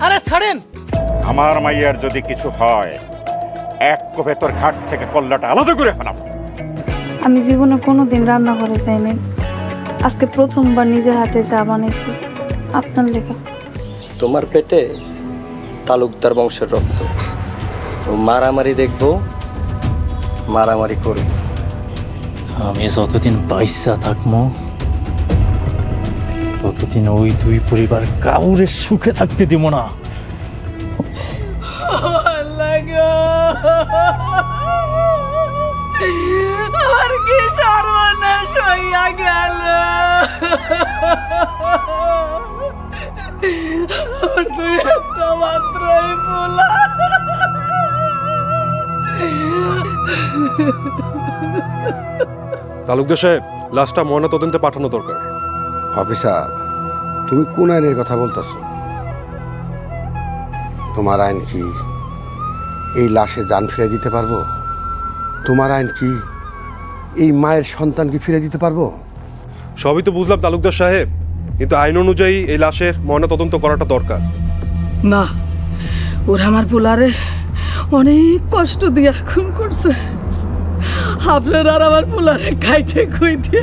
আরে ছাড়েন, আমার মাইয়ার যদি কিছু হয় এক কোপে তোর ঘাট থেকে কল্লাটা আলাদা করে ফেলাম। আমি জীবনে কোনোদিন রান্না করে যাইনি, আজকে প্রথমবার নিজের হাতে চা বানাইছি আপনার লেখা। তোমার পেটে তালুকদার বংশের রক্ত, মারামারি দেখবো, মারামারি করব। আমি যতদিন বাইসা থাকবো ততদিন ওই দুই পরিবার কাউরে সুখে থাকতে দিব না। আমার কি সর্বনাশ হইয়া গেল। তুই একটা মাত্রই বলা। তালুকদার সাহেব, লাশটা ময়না তদন্তে পাঠানো দরকার। অফিসার, তুমি কোন আইনের কথা বলতেছ? তোমার আইন কি এই লাশে জান ফিরে দিতে পারবো? তোমার আইন কি এই মায়ের সন্তানকে ফিরে দিতে পারবো? সবই তো বুঝলাম তালুকদার সাহেব, কিন্তু আইন অনুযায়ী এই লাশের ময়না তদন্ত করাটা দরকার। না, ওরা আমার পোলারে অনেক কষ্ট দিয়ে খুন করছে। আপনার আর আমার পোলারে খাইতে খুঁইতে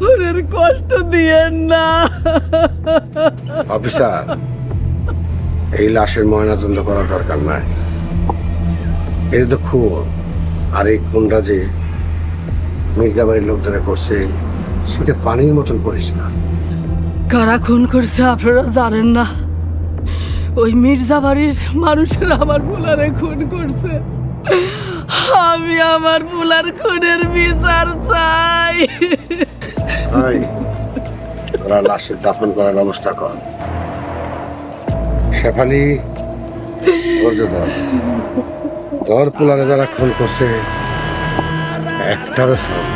ওদের কষ্ট দিয়েন না। অফিসার, এই লাশের ময়নাতদন্ত করার দরকার নাই। এটা তো খুন, আর এই খুনটা যে মির্জাবাড়ির লোকজনে করছে সেটা পানির মতন পরিষ্কার। কারা খুন করছে আপনারা জানেন না। ওই মির্জা বাড়ির মানুষেরা আমার পোলারে খুন করছে। আমি আমার পোলার খুনের বিচার চাই। ওরা লাশের দাফন করার ব্যবস্থা কর। শেফালি, ধৈর্য ধর। তোর পোলারে যারা খুন করছে একটারও ছাড় না।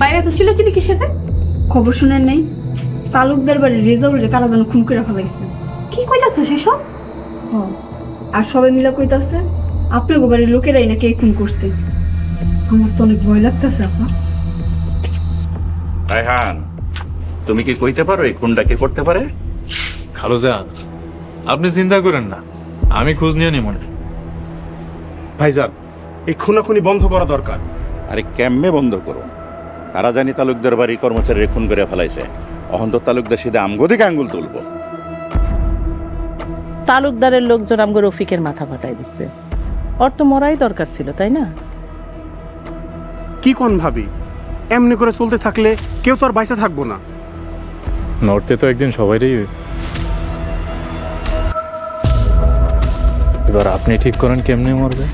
বাইরে তো চিল্লাচিল্লি কিসের? খবর শুনেন নাই? তালুকদার বাড়ির রেজাউল কারা যেন খুন করে ফেলাইছে। কি কইতাছে সেসব? আর সবাই মিলা কইতাছে আপনার বাড়ির লোকেরাই নাকি খুন করছে। আমার তো অনেক ভয় লাগতেছে। আপনার রায়হান, তুমি কি কইতে পারো এই খুনটা কে করতে পারে? খালুজান, আপনি চিন্তা করেন না, আমি খোঁজ নিয়ে নি মনে। ভাইজান, এই খুনাখুনি বন্ধ করা দরকার। আরে কেমনে বন্ধ করো? তারা জানি তালুকদার বাড়ির কর্মচারী খুন করে ফেলাইছে। অহন্ত তালুকদার সিধে আমগো দিকে আঙ্গুল তুলবো। তালুকদারের লোকজন আমগো রফিকের মাথা ফাটাই দিচ্ছে। ওর তো মরাই দরকার ছিল, তাই না? কি কোন ভাবি, এমনি করে চলতে থাকলে কেউ তো আর বাইসা থাকবো না। নড়তে তো একদিন সবাইরই। এবার আপনি ঠিক করেন কেমনে মরবে।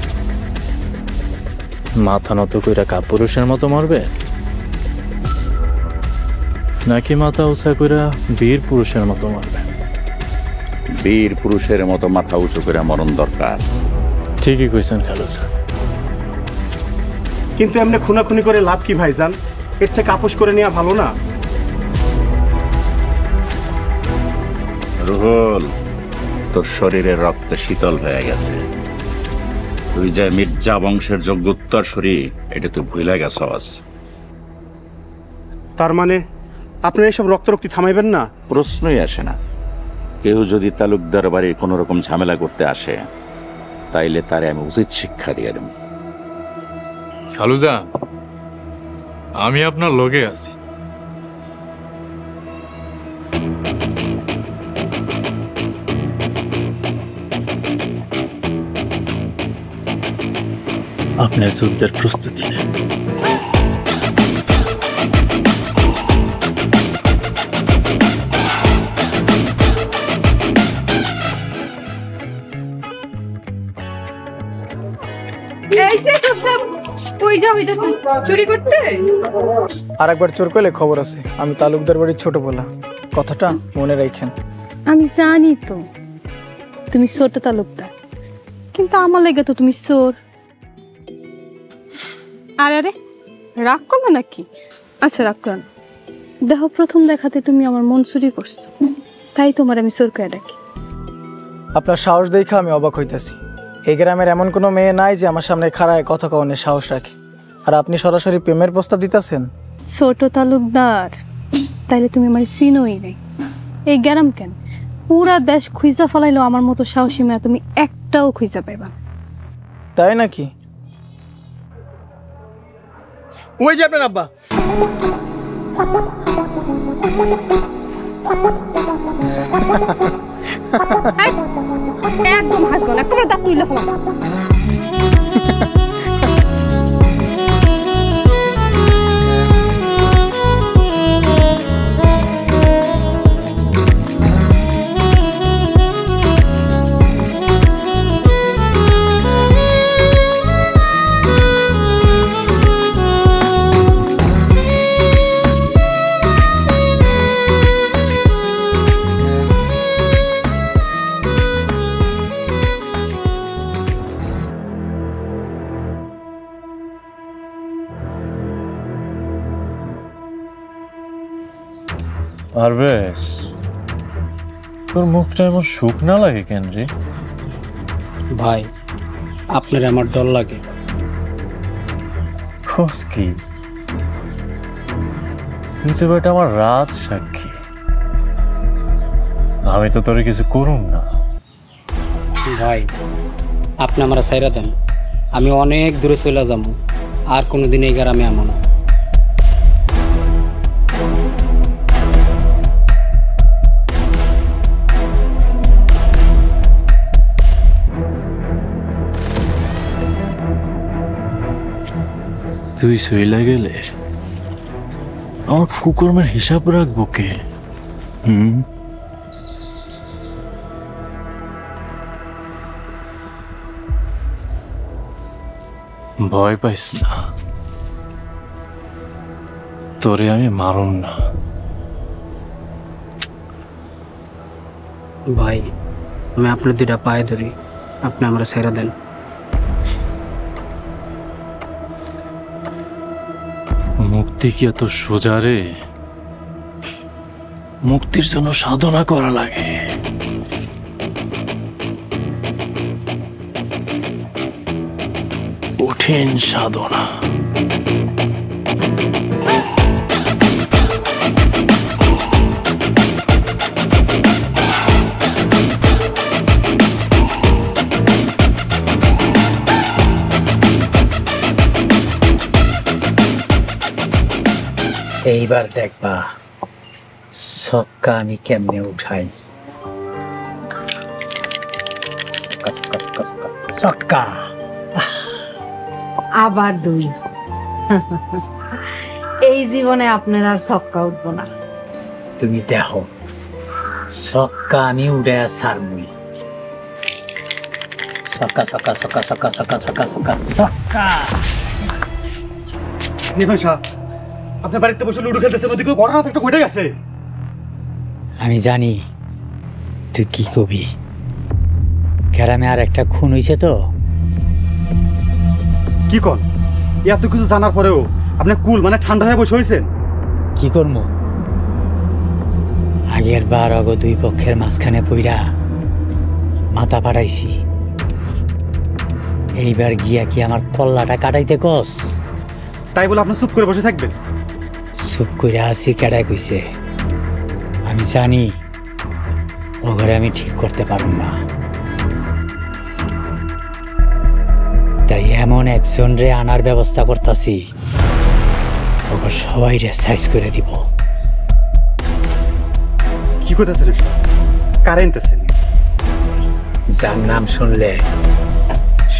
মাথা নত কইরা কাপুরুষের মতো মরবে, নাকি মাথা উঁচা কইরা বীর পুরুষের মতো মরবে? বীর পুরুষের মতো মাথা উঁচু করে মরণ দরকার। ঠিকই কইছেন খালুজান। কিন্তু এমনি খুনাখুনি করে লাভ কি ভাইজান? এর থেকে আপোষ করে নেওয়া ভালো না? রুহুল, তোর শরীরের রক্ত শীতল হয়ে গেছে। তুই যে মির্জা বংশের যোগ্য উত্তরসূরি, এটা তুই ভুলে গেছস। তার মানে আপনার এইসব রক্তারক্তি থামাইবেন না? প্রশ্নই আসে না। কেউ যদি তালুকদার বাড়ির কোনো রকম ঝামেলা করতে আসে, তাইলে তারে আমি উচিত শিক্ষা দিয়ে দেব। খালুজান, আমি আপনার লগে আছি। আপনি যুদ্ধের প্রস্তুতি নেন। এই যে সব কই যাও দেখো চুরি করতে? আর একবার চোর করলে খবর আছে। আমি তালুকদার বাড়ির ছোট বলা, কথাটা মনে রাখেন। আমি জানি তো তুমি ছোট তালুকদার, কিন্তু আমার লাগে তো তুমি চোর। আরে আরে রাগ করবে নাকি? আচ্ছা রাগ করো না। দেখো প্রথম দেখাতে তুমি আমার মন চুরি করছো, তাই তোমার আমি চোর করে ডাকি। আপনার সাহস দেখা আমি অবাক হইতেছি। এই গ্রামের এমন কোনো মেয়ে নাই যে আমার সামনে খাড়ায় কথা কওয়ানোর সাহস রাখে, আর আপনি সরাসরি প্রেমের প্রস্তাব দিতেছেন। ছোট তালুকদার, তাইলে তুমি আমার চিনোই নাই। এই গ্রাম কেন পুরা দেশ খুঁজা ফেলাইলো আমার মতো সাহসী মেয়ে তুমি একটাও খুঁজা পাইবা। তাই নাকি? ওই যে আপনার আব্বা। একদম হাসবো না, একেবারে দাঁত তুইলা ফেলাম। পারবেশ, তোর মুখটা এমন শুকনা লাগে কেন রে? ভাই আপনার আমার ডর লাগে। খোঁজ কি? তুই তো বেটা আমার রাজ সাক্ষী, আমি তো তোরে কিছু করুম না। ভাই আপনি আমার সাইরা দেন, আমি অনেক দূরে চলে যাবো, আর কোনোদিন এই গ্রামে আমো না। তুই সইলা গেলে আমার কুকর্মের হিসাব রাখবো কে? ভয় পাইস না, তোরে আমি মারুম না। ভাই আমি আপনার দুইটা পায়ে ধরি, আপনি আমার সাইরা দেন। মুক্তি কি এত সোজা রে? মুক্তির জন্য সাধনা করা লাগে। কঠিন সাধনা। এইবার দেখবা ছক্কা আমি কেমনে উঠাই। ছক্কা আবার দুই। এই জীবনে আপনার আর ছক্কা উঠবো না। তুমি দেখো ছক্কা আমি উড়ে ছাড়মুই। ছক্কা ছক্কা ছক্কা ছক্কা ছক্কা ছক্কা ছক্কা ছক্কা। আপনার বাড়িতে বসে লুডো খেলতেছেন, ওদিকে ঘটনা তো একটা ঘটে গেছে। আমি জানি তুই কি কবি। গ্রামে আর একটা খুন হয়েছে তো। কি কন? এত কিছু জানার পরেও আপনি কুল মানে ঠান্ডা হয়ে বসে হয়েছেন? কি করবো, আগের বার অগ দুই পক্ষের মাঝখানে পইরা মাথা পাঠাইছি। এইবার গিয়া কি আমার কল্লাটা কাটাইতে কস? তাই বলে আপনি চুপ করে বসে থাকবেন? চুপ করে আছি কেডাই কইছে? আমি জানি ও ঘরে আমি ঠিক করতে পারব না, তাই এমন একজন রে আনার ব্যবস্থা করতেছি, ওকে সবাই রে সাইজ করে দিব। কি করতেছেন? কারেন্ট আছেন? যার নাম শুনলে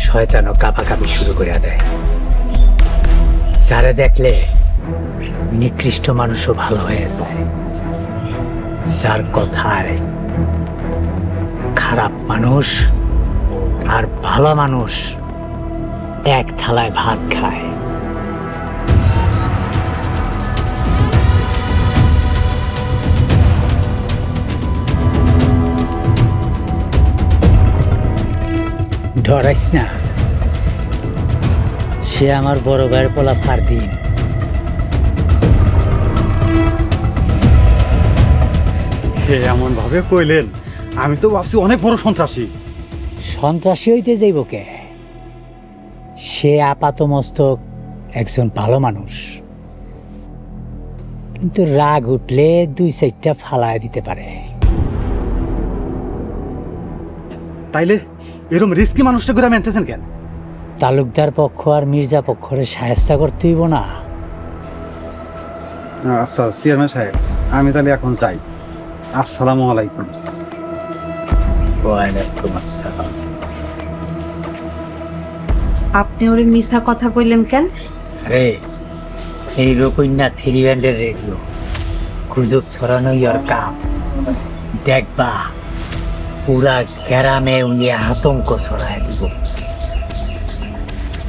শয়তানও কাঁপাকাঁপি শুরু করে দেয়। যারে দেখলে নিকৃষ্ট মানুষও ভালো হয়ে যায়, যার কথায় খারাপ মানুষ আর ভালো মানুষ এক থালায় ভাত খায়। ডরাইস না, সে আমার বড় ভাইয়ের পোলা ফারদিন। এমন ভাবে কইলেন, আমি তো ভাবছি অনেক বড় সন্ত্রাসী। সন্ত্রাসী হইতে যাইব কে? সে আপাত মস্তক একজন ভালো মানুষ, কিন্তু রাগ উঠলে 2-4টা ফালায় দিতে পারে। তাইলে এরকম রিস্কি মানুষটা করে মেনতেছেন কেন? তালুকদার পক্ষ আর মির্জা পক্ষরে সাহায্য করতে হইব না? আচ্ছা চেয়ারম্যান সাহেব, আমি তাহলে এখন যাই। আসসালামু আলাইকুম। ওয়ালাইকুম আসসালাম। আপনি ওরে মিছা কথা কইলেন কেন? আরে এই রকইনা 3 ব্যান্ডের রেডিও গুজব ছড়ানোই ওর কাম। দেখবা পুরা গ্রামে উনি আতঙ্ক ছড়ায় দিব।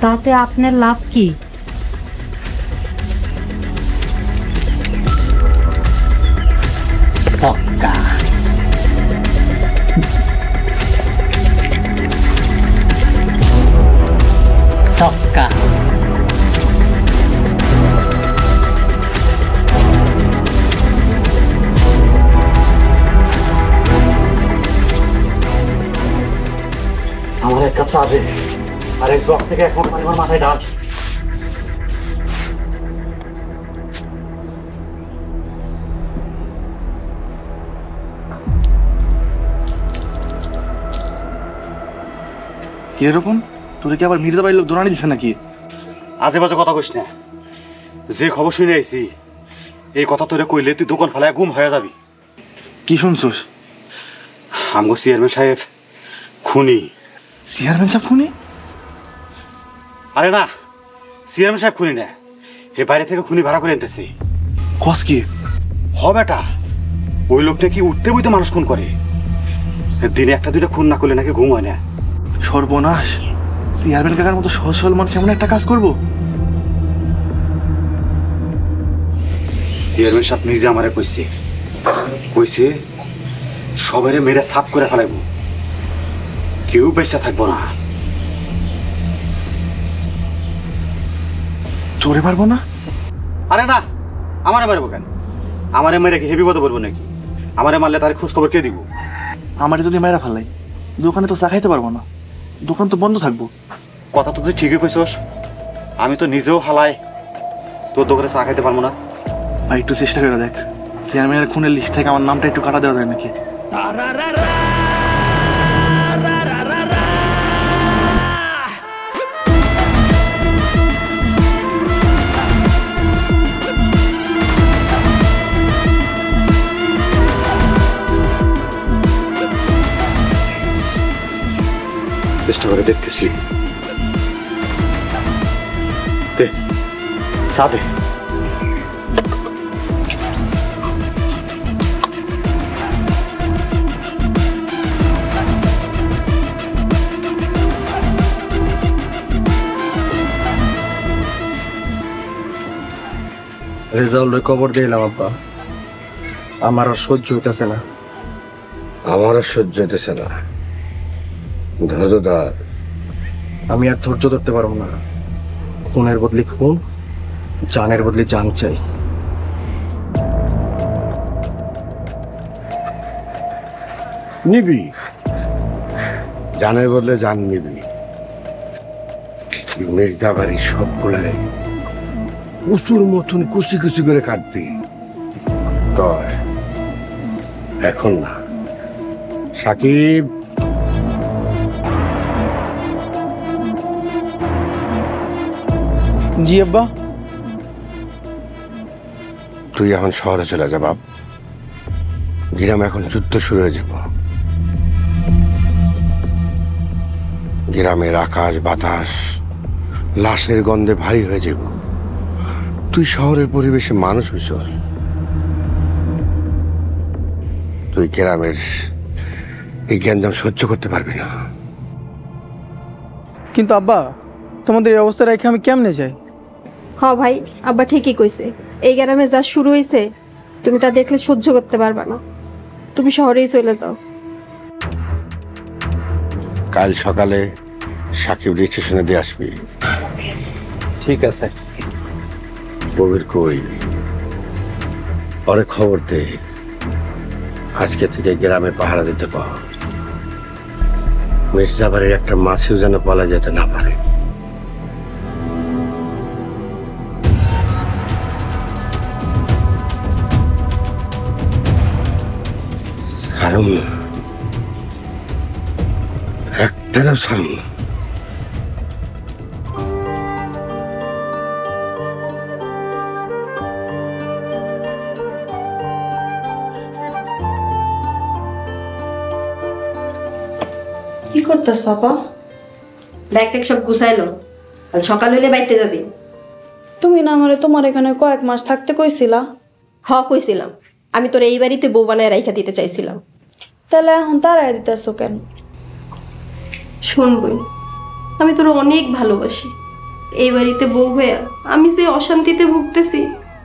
তাতে আপনার লাভ কি? ছক্কা। ছক্কা। আমার একটা চা দে, আর এই ব্লক থেকে এখন আমার মাথায় ডাল। কিরকম তোরে কি আবার মির্জা ভাইয়ের লোক দৌড়ানি দিছে নাকি? আজে বাজে কথা কইস না। যে খবর শুনে আইছি এই কথা তোরে কইলে তুই দোকান ফেলায় গুম হয়ে যাবি। কি শুনছস? আমগো চেয়ারম্যান সাহেব খুনি। চেয়ারম্যান সাহেব খুনি? আরে না, চেয়ারম্যান সাহেব খুনি না, এ বাইরে থেকে খুনি ভাড়া করে আনতেছে। কস কি? হ বেটা, ওই লোকটা কি উঠতে বইতে মানুষ খুন করে। দিনে 1-2টা খুন না করলে নাকি ঘুম হয় না। সর্বনাশ, চেয়ারম্যান কাকার মতো সহজ সরল মানুষ এমন একটা কাজ করবো? চেয়ারম্যান সাহেব নিজে আমারে কইছে, কইছে সবাইরে মেরে সাফ করে ফেলাইব, কেউ বেঁচে থাকবো না। চোরে পারবো না? আরে না, আমারে মারবো কেন? আমারে মেরে কি হেভি পদে বলবো নাকি? আমারে মারলে তার খোঁজ খবর কে দিব? আমারে যদি মেরা ফেলাই দোকানে তো চা খাইতে পারবো না, দোকান তো বন্ধ থাকবো। কথা তো তুই ঠিকই কইছস, আমি তো নিজেও হালাই, তোর দোকানে চা খাইতে পারবো না। ভাই একটু চেষ্টা করে দেখ, চেয়ারম্যানের খুনের লিস্ট থেকে আমার নামটা একটু কাটা দেওয়া যায় নাকি? চেষ্টা করে দেখতেছি। দে চা দে। রেজাউলের খবর দিলাম আব্বা, আমার আর সহ্য হইতেছে না। আমার আর সহ্য হইতেছে না। ধৈর্যধর। আমি আর ধৈর্য ধরতে পারবো না। খুনের বদলি খুন, জানের বদলি জান চাই। নিবি, জানের বদলে জান নিবি। মির্জা বাড়ির সবগুলাই উঁচুর মতন কুচি কুচি করে কাটবি। তয় এখন না। সাকিব, জি আব্বা। তুই এখন শহরে চলে যা বাপ, গ্রামে এখন যুদ্ধ শুরু হয়ে যাব। গ্রামের আকাশ বাতাস লাশের গন্ধে ভারী হয়ে যাব। তুই শহরের পরিবেশে মানুষ হইছ, তুই গ্রামের এই গ্যাঞ্জাম সহ্য করতে পারবি না। কিন্তু আব্বা, তোমাদের এই অবস্থা রেখে আমি কেমনে যাই? হ ভাই, আব্বা ঠিকই কইছে। এই গ্রামে যা শুরু হয়েছে তুমি তা দেখলে সহ্য করতে পারবা না। তুমি শহরেই চলে যাও। কাল সকালে সাকিব স্টেশনে দিয়ে আসবি। ঠিক আছে। বউয়ের কই, পরে খবর দে। আজকে থেকে গ্রামে পাহারা দিতে কর। মির্জাবাড়ির একটা মাছিও যেন পালা যেতে না পারে। ছাড়ুন না, একটাও ছাড়ুন না। কি করতেছ আপা? ব্যাগ ট্যাগ সব গুছাইলো, কাল সকাল হইলে বাইতে যাবি। তুমি না আমারে তোমার এখানে কয়েক মাস থাকতে কইছিলা। হ কইছিলাম, আমি তোর এই বাড়িতে বউ বানায় রাইখা দিতে চাইছিলাম। তাহলে এখন তারাই দিতেছো কেন? শোন বই, আমি তোর অনেক ভালোবাসি। এই বাড়িতে বউ হয়ে আমি যে অশান্তিতে ভুগতেছি,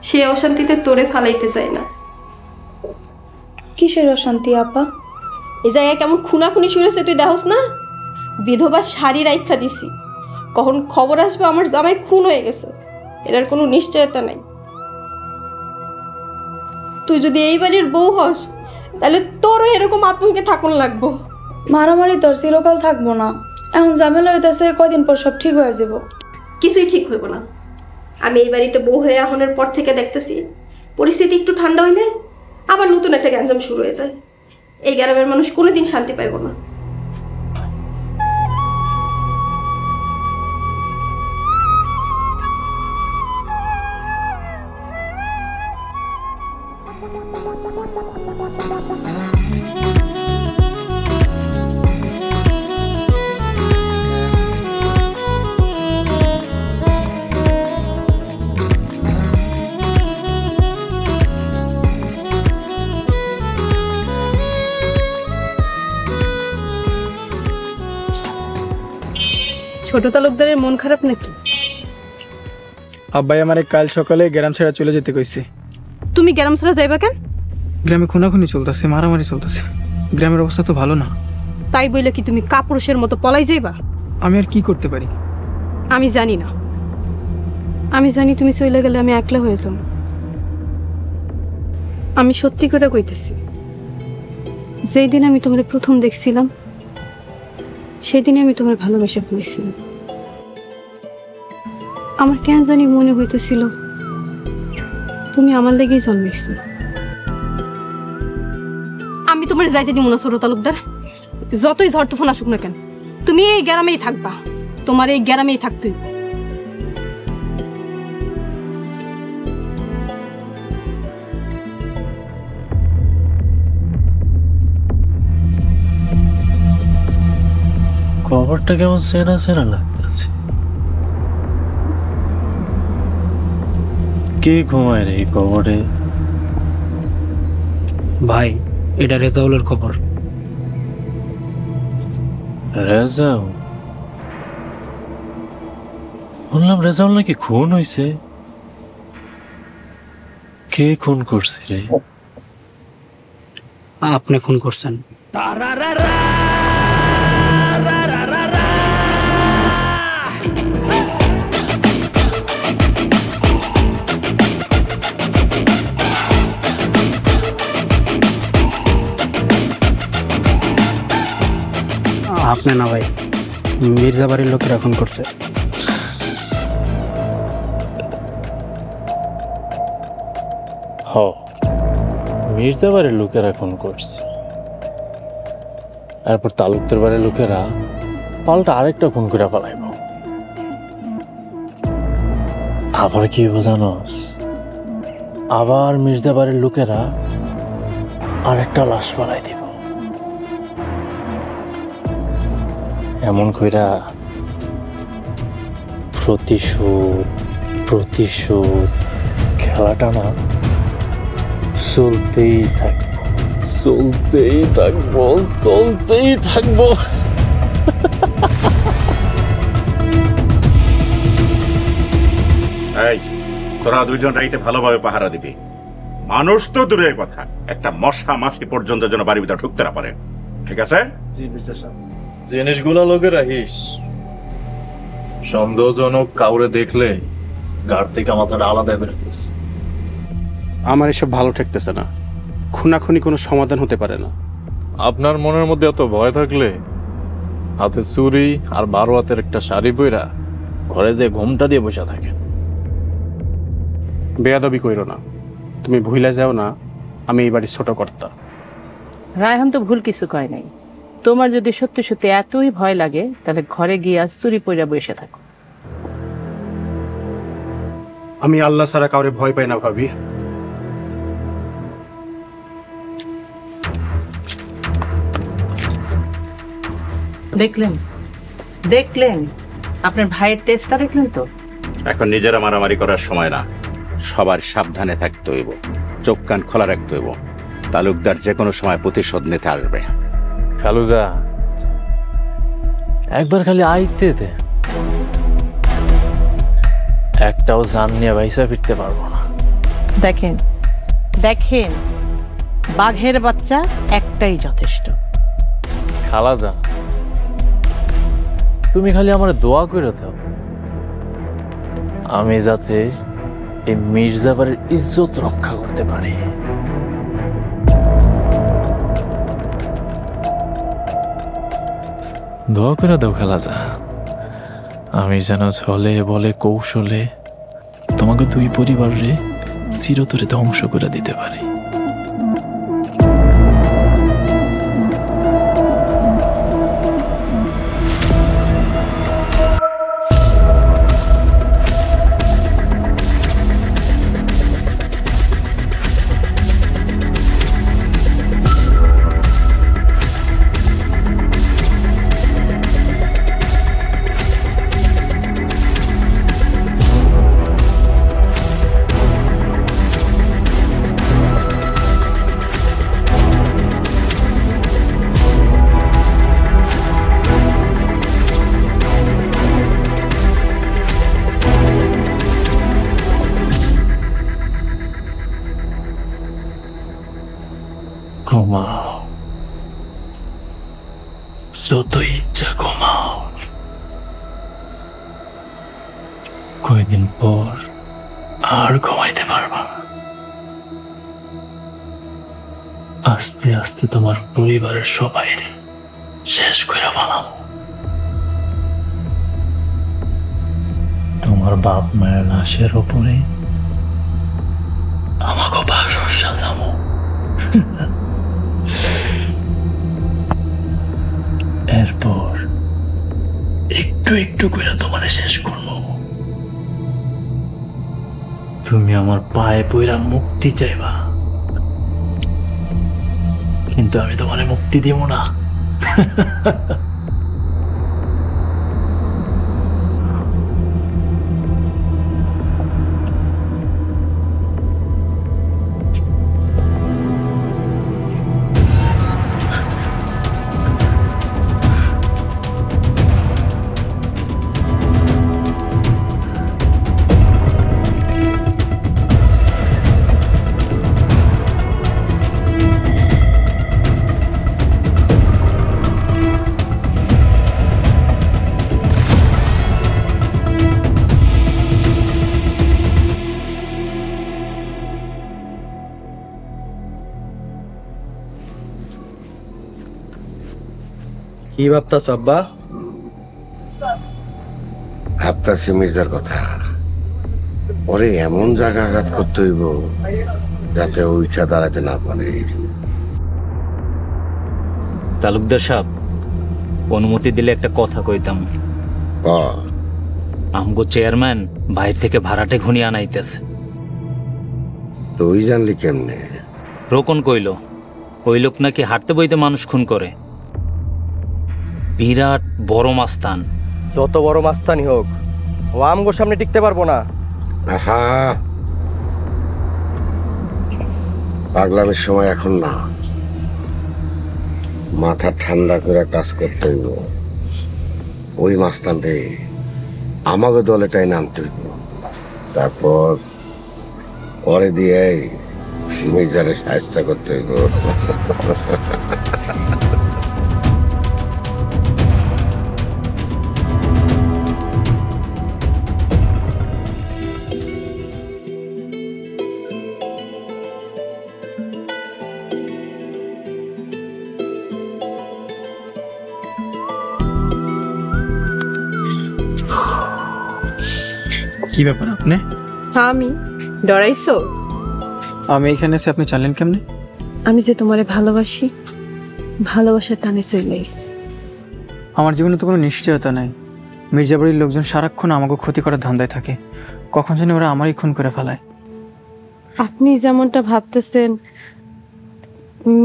সে অশান্তিতে তোরে ফালাইতে চাই না। কিসের অশান্তি আপা? এই জায়গায় কেমন খুনাখুনি শুরু হয়েছে তুই দেখোস না? বিধবা শাড়ি রাইখা দিছি, কখন খবর আসবে আমার জামাই খুন হয়ে গেছে, এটার কোনো নিশ্চয়তা নাই। তুই যদি এই বাড়ির বউ হস, তাহলে তোরও এরকম আতঙ্কে থাকুন লাগবো। মারামারি তোর চিরকাল থাকবো না। এখন ঝামেলা হইতেছে, কয়দিন পর সব ঠিক হয়ে যাব। কিছুই ঠিক হইব না। আমি এই বাড়িতে বউ হয়ে এখনের পর থেকে দেখতেছি, পরিস্থিতি একটু ঠান্ডা হইলে আবার নতুন একটা গ্যাঞ্জাম শুরু হয়ে যায়। এই গ্রামের মানুষ কোনোদিন শান্তি পাইব না। ছোট তালুকদারের মন খারাপ নাকি? আব্বাই আমারে কাল সকালে গ্রাম ছেড়ে চলে যেতে কইছে। তুমি গ্রাম ছেড়ে যাইবা কেন? গ্রামে খুনাখুনি চলতেছে, মারামারি চলতেছে। গ্রামের অবস্থা তো ভালো না। তাই বইলে কি তুমি কাপুরুষের মতো পলাই যাইবা? আমি আর কি করতে পারি? আমি জানি না। আমি জানি তুমি চলে গেলে আমি একলা হয়ে যাব। আমি সত্যি করে কইতেছি, যেই দিন আমি তোমার প্রথম দেখছিলাম, সেই দিনে আমি তোমার ভালোবাসা করেছিলাম। আমার কেন জানি মনে হইতেছিল তুমি আমার লেগেই জন্মেছ। আমি তোমার যাইতে দিব না ছোট তালুকদার, যতই ঝড় তুফান আসুক না কেন। তুমি এই গ্রামেই থাকবা, তোমার এই গ্রামেই থাকতে। খবরটা কেমন চেনা চেনা লাগতেছে। কে ঘুমায় রে এই খবরে? ভাই, এটা রেজাউলের খবর। রেজাউল? বললাম রেজাউল নাকি খুন হয়েছে। কে খুন করছে রে? আপনি খুন করছেন। আপনি না ভাই, মির্জাবাড়ির লোকেরা খুন করছে। হ, মির্জাবাড়ির লোকেরা খুন করছে। এরপর তালুকদার বাড়ির লোকেরা পাল্টা আরেকটা খুন করে ফেলাইব। আবার কি বোঝানোস? আবার মির্জাবাড়ির লোকেরা আরেকটা লাশ ফেলাই দিব। এমন কইরা প্রতিশোধ প্রতিশোধ খেলাটা না চলতেই থাকবো চলতেই থাকবো চলতেই থাকবো। এই তোরা দুইজন রাইতে ভালোভাবে পাহারা দিবি। মানুষ তো দূরের কথা, একটা মশা মাছি পর্যন্ত যেন বাড়ির ভিতরে ঢুকতে না পারে, ঠিক আছে? জি মির্জা সাহেব। জিনিসগুলো লোকে রাখিস, সন্দেহজনক কাউরে দেখলে গাড় থেকে মাথাটা আলাদা করে দিস। আমার এসব ভালো ঠেকতেছে না, খুনাখুনি কোনো সমাধান হতে পারে না। আপনার মনের মধ্যে এত ভয় থাকলে হাতে চুরি আর 12 হাতের একটা শাড়ি পইরা ঘরে যে ঘুমটা দিয়ে বসে থাকেন। বেয়াদবি কইরো না, তুমি ভুলে যাও না আমি এই বাড়ির ছোট কর্তা। রায়হান তো ভুল কিছু কয় নাই। তোমার যদি সত্যি সত্যি এতই ভয় লাগে তাহলে ঘরে গিয়া চুরি পইরা বসে থাকো। আমি আল্লাহ ছাড়া কাউরে ভয় পাই না ভাবি। দেখলেন দেখলেন আপনার ভাইয়ের তেজটা দেখলেন তো? এখন নিজেরা মারামারি করার সময় না, সবার সাবধানে থাকতে হইব, চোখ কান খোলা রাখতে হইব। তালুকদার যে কোনো সময় প্রতিশোধ নিতে আসবে। খালুজা একবার খালি আইতে দে, একটাও জান নিয়ে বাইসা ফিরতে পারবো না। দেখেন দেখেন বাঘের বাচ্চা একটাই যথেষ্ট। খালাজা তুমি খালি আমার দোয়া করে দাও, আমি যাতে এই মির্জাবাড়ির ইজ্জত রক্ষা করতে পারি। দোয়া করে দাও খালাজা, আমি যেন ছলে বলে কৌশলে তোমাকে দুই পরিবারে চিরতরে ধ্বংস করে দিতে পারি। ঘুমাও, যত ইচ্ছা ঘুমাও, কয়েকদিন পর আর ঘুমাইতে পারবা। আস্তে আস্তে তোমার পরিবারের সবাই শেষ করে ফেলাম। তোমার বাপ মায়ের লাশের উপরে আমাকে বাসর সাজাবো। এরপর একটু একটু করে তোমারে শেষ করব। তুমি আমার পায়ে পইরা মুক্তি চাইবা, কিন্তু আমি তোমারে মুক্তি দিব না। কি ভাবতাছ আব্বা? ভাবতাছি মির্জার কথা। ওরে এমন জায়গা আঘাত করতে হইব যাতে ওইটা দাঁড়াতে না পারে। তালুকদার সাহেব, অনুমতি দিলে একটা কথা কইতাম। আমগো চেয়ারম্যান বাইরে থেকে ভাড়াটে ঘুনিয়ে আনাইতেছে। তুই জানলি কেমনে? রোকন কইল ওই লোক নাকি হাঁটতে বইতে মানুষ খুন করে। বিরাট বড় মাস্তান। যত বড় মাস্তানি হোক, ও আমগোর সামনে টিকতে পারবো না। আহা, পাগলামের সময় এখন না, মাথা ঠান্ডা করে কাজ করতে হইব। ওই মাস্তানরে আমাকে দলেটাই নামতে হইব, তারপর পরে দিয়ে মির্জারে সাহায্য করতে হইব। কি ব্যাপার আপনি? আমি ডরাইছো? আমি এখানে এসে আপনি জানলেন কেমনে? আমি যে তোমারে ভালোবাসি, ভালোবাসার টানে চলে এসেছি। আমার জীবনে তো কোনো নিশ্চয়তা নাই। মির্জাবাড়ির লোকজন সারাক্ষণ আমাকে ক্ষতি করার ধান্দায় থাকে, কখন জানি ওরা আমারই খুন করে ফেলায়। আপনি যেমনটা ভাবতেছেন,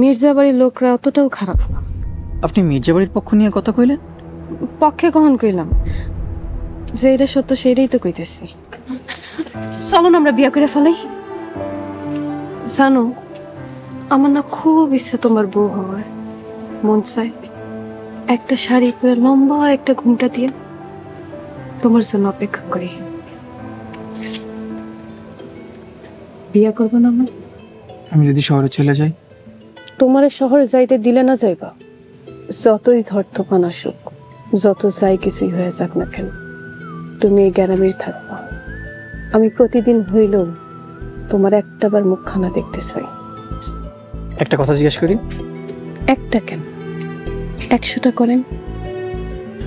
মির্জাবাড়ির লোকরা অতটাও খারাপ না। আপনি মির্জাবাড়ির পক্ষ নিয়ে কথা কইলেন? পক্ষে কখন কইলাম? যে এটা সত্য সেটাই তো কইতেছি। চলো না আমরা বিয়ে করে ফেলাই। জানো, আমার না খুব ইচ্ছা তোমার বউ হওয়ার। মন চাই একটা শাড়ি পরে লম্বা একটা ঘুমটা দিয়ে তোমার জন্য অপেক্ষা করি। বিয়ে করবো না? আমি যদি শহরে চলে যাই? তোমার শহরে যাইতে দিলে না যাইবা। যতই ধর্তপান আসুক, যত যাই কিছুই হয়ে যাক না কেন, তুমি এই গ্রামেই থাকবা। আমি প্রতিদিন হইলেও তোমার একটাবার মুখখানা দেখতে চাই। একটা কথা জিজ্ঞেস করি? একটা কেন, 100টা করেন,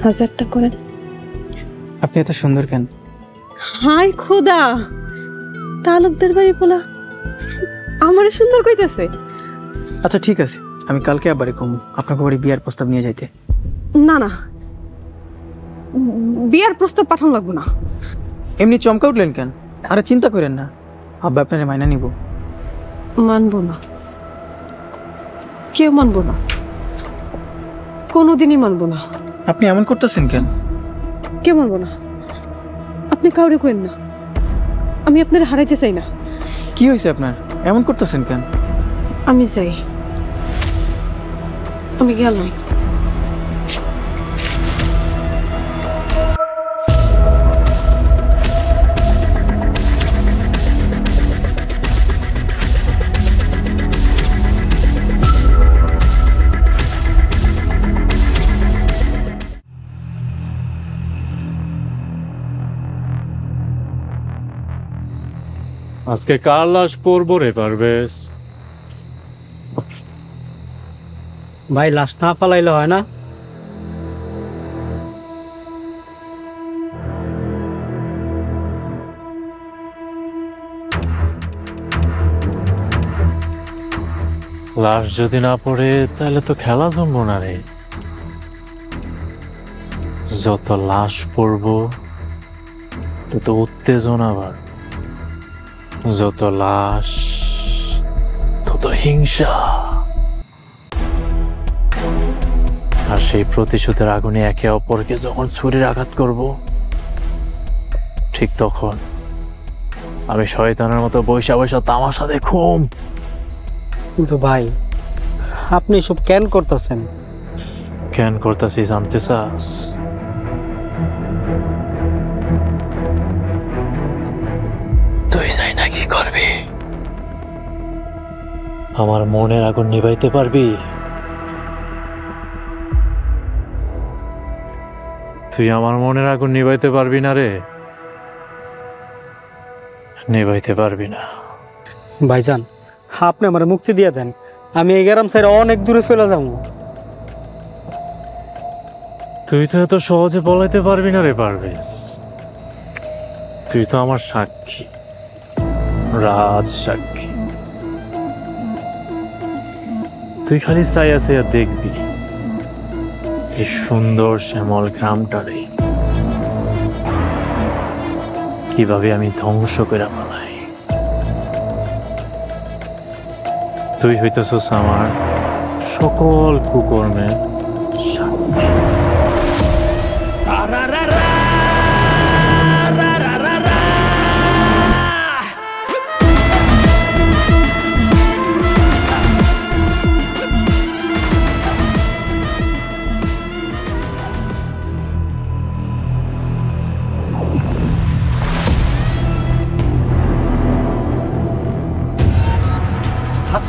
1000টা করেন। আপনি এত সুন্দর কেন? হাই খোদা, তালুকদার বাড়ি পোলা আমারে সুন্দর কইতেছে। আচ্ছা ঠিক আছে, আমি কালকে আবারই কমু আপনাকে বাড়ি বিয়ার প্রস্তাব নিয়ে যাইতে। না না, বিয়ার প্রস্তাব পাঠানো লাগবো না। এমনি চমকা উঠলেন কেন? আরে চিন্তা করেন না, আব্বা আপনারে মাইনা নিব। মানবো না, কেউ মানবো না, কোনোদিনই মানবো না। আপনি এমন করতেছেন কেন? কেউ মানবো না, আপনি কাউরে কইেন না। আমি আপনার হারাইতে চাই না। কি হয়েছে আপনার? এমন করতেছেন কেন? আমি চাই, আমি গেলাম। আজকে কার লাশ পড়বো রে পারবেশ? ভাই লাশ না ফালাইলে হয় না? লাশ যদি না পড়ে তাহলে তো খেলা জমবো না রে। যত লাশ পড়বো তত উত্তেজনা বাড়, যত লাশ তত হিংসা। আর সেই প্রতিশোধের আগুনে একে অপরকে যখন ছুরির আঘাত করব, ঠিক তখন আমি শয়তানের মতো বৈশা বৈশা তামাশা দেখুম। কিন্তু ভাই, আপনি সব কেন করতেছেন? কেন করতেছি জানতে চাস? তুই যাই না কি করবি? আমার মনের আগুন নিভাইতে পারবি? তুই আমার মনের আগুন নিভাইতে পারবি না রে, নিভাইতে পারবি না। ভাইজান, আপনি আমার মুক্তি দিয়ে দেন, আমি এই গ্রাম ছেড়ে অনেক দূরে চলে যাবো। তুই তো এত সহজে বলাইতে পারবি না রে পারভেজ। তুই তো আমার সাক্ষী, রাজ সাক্ষী। তুই খালি চাইয়া চাইয়া দেখবি এই সুন্দর শ্যামল গ্রামটারে কিভাবে আমি ধ্বংস করে ফেলাই। তুই হইতেছস আমার সকল কুকর্মের সাক্ষী।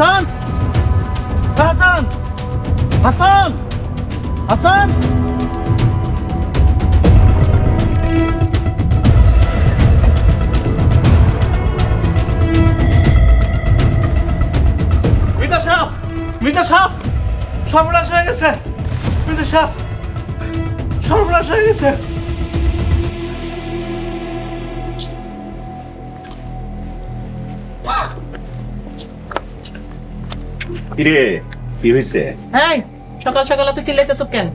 হাসান হাসান হাসান হাসান মির্জা সাহেব সর্বনাশ হয়ে গেছে। মির্জা সাহেব সর্বনাশ হয়ে গেছে। কিরে কি হয়েছে? এই সকাল সকাল তো চিল্লাইতেছ কেন?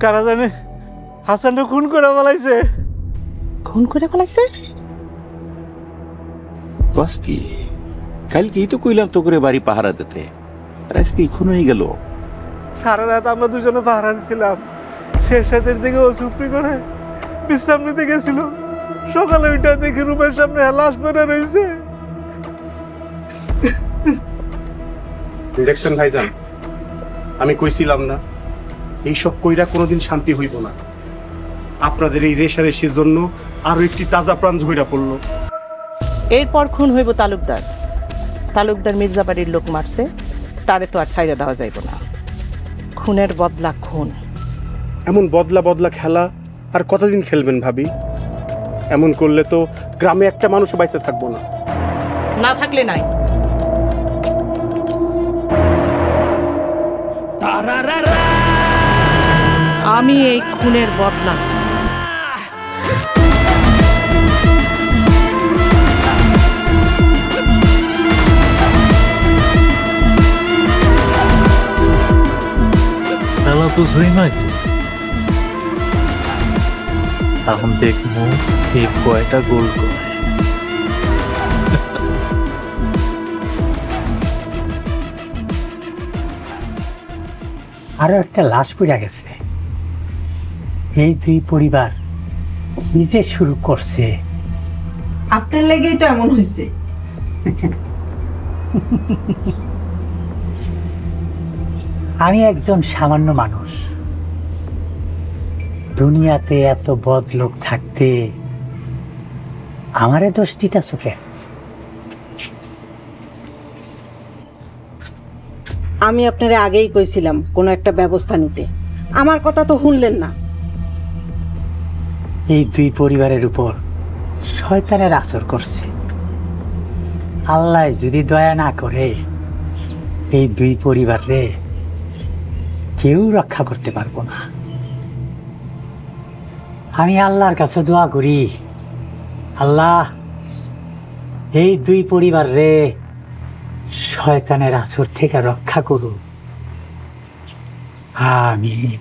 কারা জানে হাসানটা খুন করে ফেলাইছে। খুন করে ফেলাইছে? কস কি? কালকেই তো কইলাম তো করে বাড়ি পাহারা দিতে, আর আজকে খুন হয়ে গেল। সারা রাত আমরা দুজনে পাহারা দিছিলাম। শেষ রাতের দিকে ও চুপড়ি করে বিশ্রাম নিতে গেছিল। সকালে ওইটা দেখে রুমের সামনে লাশ পড়ে রয়েছে। দেখছেন ভাইজান, আমি কইছিলাম না এইসব কইরা কোনোদিন শান্তি হইব না। আপনাদের এই রেশারেশির জন্য আরো একটি তাজা প্রাণ ঝইরা পড়ল। এরপর খুন হইব তালুকদার। তালুকদার মির্জা বাড়ির লোক মারছে, তারে তো আর ছাইড়া দেওয়া যাইব না। খুনের বদলা খুন। এমন বদলা বদলা খেলা আর কতদিন খেলবেন ভাবি? এমন করলে তো গ্রামে একটা মানুষও বাইসে থাকবো না। না থাকলে নাই। আমি এই খুনের বদলা খেলা তো জমা গেছে, এখন দেখবো এই কয়টা গোল করে। আরো একটা লাশ পড়ে গেছে। এই দুই পরিবার কি যে শুরু করছে। আপনার লেগেই তো এমন হয়েছে। আমি একজন সামান্য মানুষ, দুনিয়াতে এত বদ লোক থাকতে আমারে দোষ দিতেছ কেন? আমি আপনারে আগেই কইছিলাম কোনো একটা ব্যবস্থা নিতে, আমার কথা তো শুনলেন না। এই দুই পরিবারের উপর শয়তানের আসর করছে। আল্লাহ যদি দয়া না করে এই দুই পরিবারে কেউ রক্ষা করতে পারবো না। আমি আল্লাহর কাছে দোয়া করি, আল্লাহ এই দুই পরিবার রে শয়তানের আসর থেকে রক্ষা করুন। আমিন।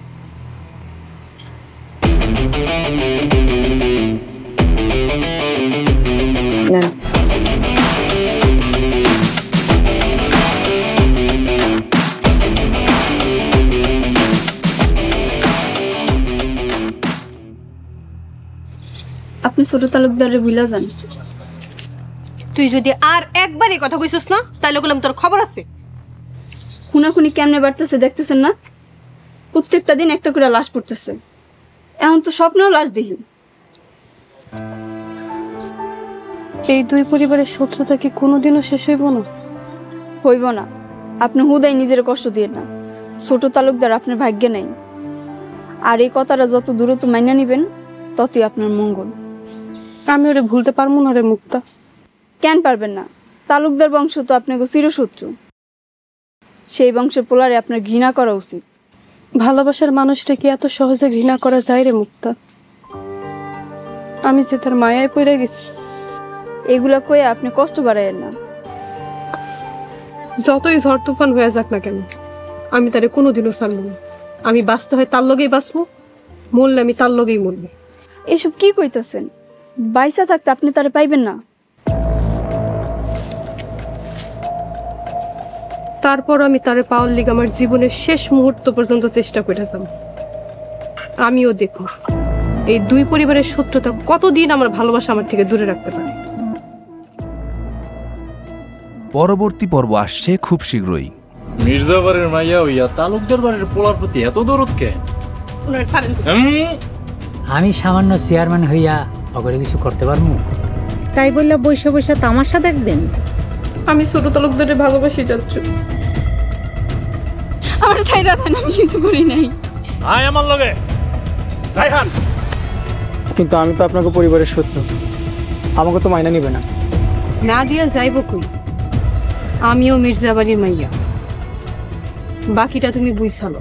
আপনি ছোট তালুকদারে ভুলা যান। তুই যদি আর একবারই কথা কইছস না তাইলে বললাম তোর খবর আছে। খুনাখুনি কেমনে বাড়তেছে দেখতেছেন না? প্রত্যেকটা দিন একটা করে লাশ পড়তেছে। এখন তো স্বপ্নেও লাশ দেখি। এই দুই পরিবারের শত্রুতা কি কোনোদিনও শেষ হইব না? হইব না। আপনি হুদাই নিজের কষ্ট দিয়ে না। ছোট তালুকদার আপনার ভাগ্যে নেই। আর এই কথাটা যত দ্রুত মাইনা নিবেন ততই আপনার মঙ্গল। আমি ওরে ভুলতে পারবো না রে মুক্তা। কেন পারবেন না? তালুকদার বংশ তো আপনাকে চিরশত্রু। সেই বংশের পোলারে আপনার ঘৃণা করা উচিত। ভালোবাসার মানুষটা কি এত সহজে ঘৃণা করা যায় রে মুক্তা? আমি যে তার মায়ায় পড়ে গেছি। এগুলা কয়ে আপনি কষ্ট বাড়াইয়েন না। যতই ঝড় তুফান হয়ে যাক না কেন আমি তারে কোনোদিনও ছাড়ব না। আমি বাঁচতে হয় তার লগেই বাঁচবো, মরলে আমি তার লগেই মরবো। এসব কি কইতাছেন? বাইসা থাকতে আপনি তারে পাইবেন না। তারপর আমি তারে পাওয়ার লিগে আমার জীবনের শেষ মুহূর্ত পর্যন্ত চেষ্টা করেছিলাম। আমিও দেখব এই দুই পরিবারের শত্রুতা কতদিন আমার ভালোবাসা আমার থেকে দূরে রাখতে পারে। পরবর্তী পর্ব আসছে খুব শীঘ্রই। মির্জা বাড়ির মাইয়া হইয়া তালুকদার বাড়ির পোলার প্রতি এত দরদ কেন? আমি সামান্য চেয়ারম্যান হইয়া অগরে কিছু করতে পারবো? তাই বললে বৈশা বৈশা তামাশা দেখবেন? আমি ছোট তালুকদারে ভালোবাসি যাচ্ছ। আমার ছাইরা দেন, আমি কিছু করি নাই। আয় আমার লগে রায়হান। কিন্তু আমি তো আপনাকে পরিবারের শত্রু, আমাকে তো মাইনা নিবে না। না দিয়া যাইব কই? আমিও মির্জাবাড়ির মাইয়া, বাকিটা তুমি বুঝছালো।